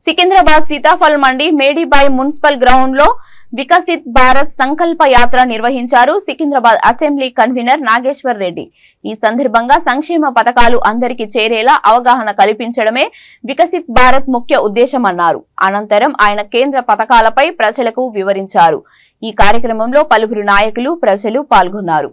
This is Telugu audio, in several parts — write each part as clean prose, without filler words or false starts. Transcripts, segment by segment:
సికింద్రాబాద్ సీతాఫల్ మండి మేడిబాయ్ మున్సిపల్ గ్రౌండ్ లో వికసిత్ భారత్ సంకల్ప యాత్ర నిర్వహించారు సికింద్రాబాద్ అసెంబ్లీ కన్వీనర్ నాగేశ్వర్ రెడ్డి। ఈ సందర్భంగా సంక్షేమ పథకాలు అందరికీ చేరేలా అవగాహన కల్పించడమే వికసిత్ భారత్ ముఖ్య ఉద్దేశమన్నారు। అనంతరం ఆయన కేంద్ర పథకాలపై ప్రజలకు వివరించారు। ఈ కార్యక్రమంలో పలువురు నాయకులు ప్రజలు పాల్గొన్నారు।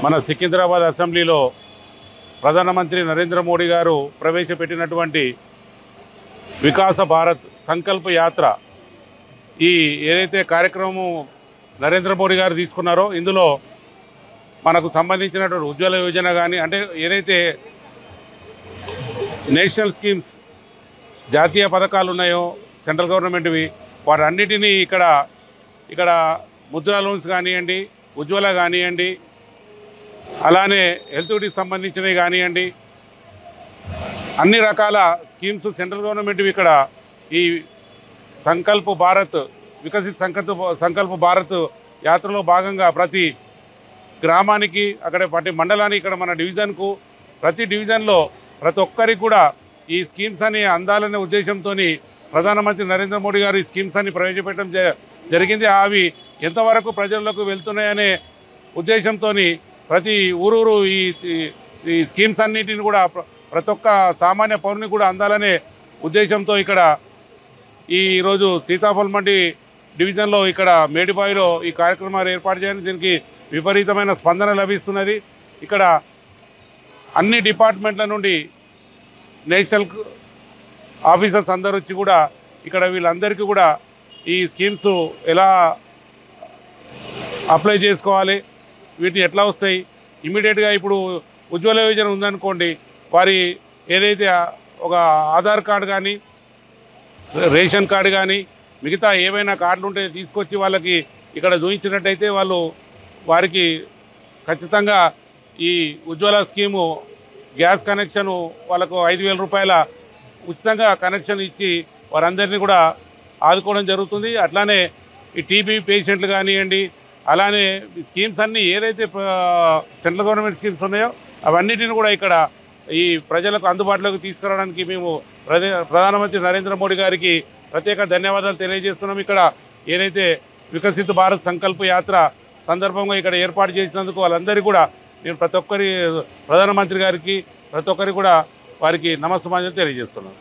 మన సికింద్రాబాద్ అసెంబ్లీలో ప్రధానమంత్రి నరేంద్ర మోడీ గారు ప్రవేశపెట్టినటువంటి వికాస భారత్ సంకల్ప యాత్ర ఈ ఏదైతే కార్యక్రమం నరేంద్ర మోడీ గారు తీసుకున్నారో ఇందులో మనకు సంబంధించినటువంటి ఉజ్వల యోజన కానీ అంటే ఏదైతే నేషనల్ స్కీమ్స్ జాతీయ పథకాలు ఉన్నాయో సెంట్రల్ గవర్నమెంట్వి వాటన్నిటినీ ఇక్కడ ముద్రా లోన్స్ కానివ్వండి, ఉజ్వల కానివ్వండి, అలానే హెల్త్కి సంబంధించినవి కానివ్వండి, అన్ని రకాల స్కీమ్స్ సెంట్రల్ గవర్నమెంట్వి ఇక్కడ ఈ సంకల్ప భారత్ వికసిత్ సంకల్ప భారత్ యాత్రలో భాగంగా ప్రతి గ్రామానికి అక్కడ ప్రతి మండలానికి ఇక్కడ మన డివిజన్కు ప్రతి డివిజన్లో ప్రతి ఒక్కరికి కూడా ఈ స్కీమ్స్ అని అందాలనే ఉద్దేశంతో ప్రధానమంత్రి నరేంద్ర మోడీ గారు ఈ స్కీమ్స్ అని ప్రవేశపెట్టడం జరిగింది। అవి ఎంతవరకు ప్రజలకు వెళ్తున్నాయనే ఉద్దేశంతో ప్రతి ఊరూరు ఈ స్కీమ్స్ అన్నిటిని కూడా ప్రతి ఒక్క సామాన్య పౌరుని కూడా అందాలనే ఉద్దేశంతో ఇక్కడ ఈరోజు సీతాఫల్ మండి డివిజన్లో ఇక్కడ మేడిబాయిలో ఈ కార్యక్రమాలు ఏర్పాటు చేయాలి। దీనికి విపరీతమైన స్పందన లభిస్తున్నది। ఇక్కడ అన్ని డిపార్ట్మెంట్ల నుండి నేషనల్ ఆఫీసర్స్ అందరూ వచ్చి కూడా ఇక్కడ వీళ్ళందరికీ కూడా ఈ స్కీమ్స్ ఎలా అప్లై చేసుకోవాలి, వీటిని ఎట్లా వస్తాయి, ఇమీడియట్గా ఇప్పుడు ఉజ్వల యోజన ఉందనుకోండి, వారి ఏదైతే ఒక ఆధార్ కార్డు కానీ రేషన్ కార్డు కానీ మిగతా ఏవైనా కార్డులు ఉంటే తీసుకొచ్చి వాళ్ళకి ఇక్కడ చూపించినట్టయితే వారికి ఖచ్చితంగా ఈ ఉజ్వల స్కీము గ్యాస్ కనెక్షను వాళ్ళకు 5,000 రూపాయల ఉచితంగా కనెక్షన్ ఇచ్చి వారందరినీ కూడా ఆదుకోవడం జరుగుతుంది। అట్లానే ఈ టీబీ పేషెంట్లు కానివ్వండి, అలానే స్కీమ్స్ అన్నీ ఏదైతే సెంట్రల్ గవర్నమెంట్ స్కీమ్స్ ఉన్నాయో అవన్నిటిని కూడా ఇక్కడ ఈ ప్రజలకు అందుబాటులోకి తీసుకురావడానికి మేము ప్రధానమంత్రి నరేంద్ర మోడీ గారికి ప్రత్యేక ధన్యవాదాలు తెలియజేస్తున్నాం। ఇక్కడ ఏదైతే వికసిత్ భారత్ సంకల్ప యాత్ర సందర్భంగా ఇక్కడ ఏర్పాటు చేసినందుకు వాళ్ళందరికీ కూడా నేను ప్రధానమంత్రి గారికి ప్రతి ఒక్కరికి కూడా వారికి నమస్కారం తెలియజేస్తున్నాను।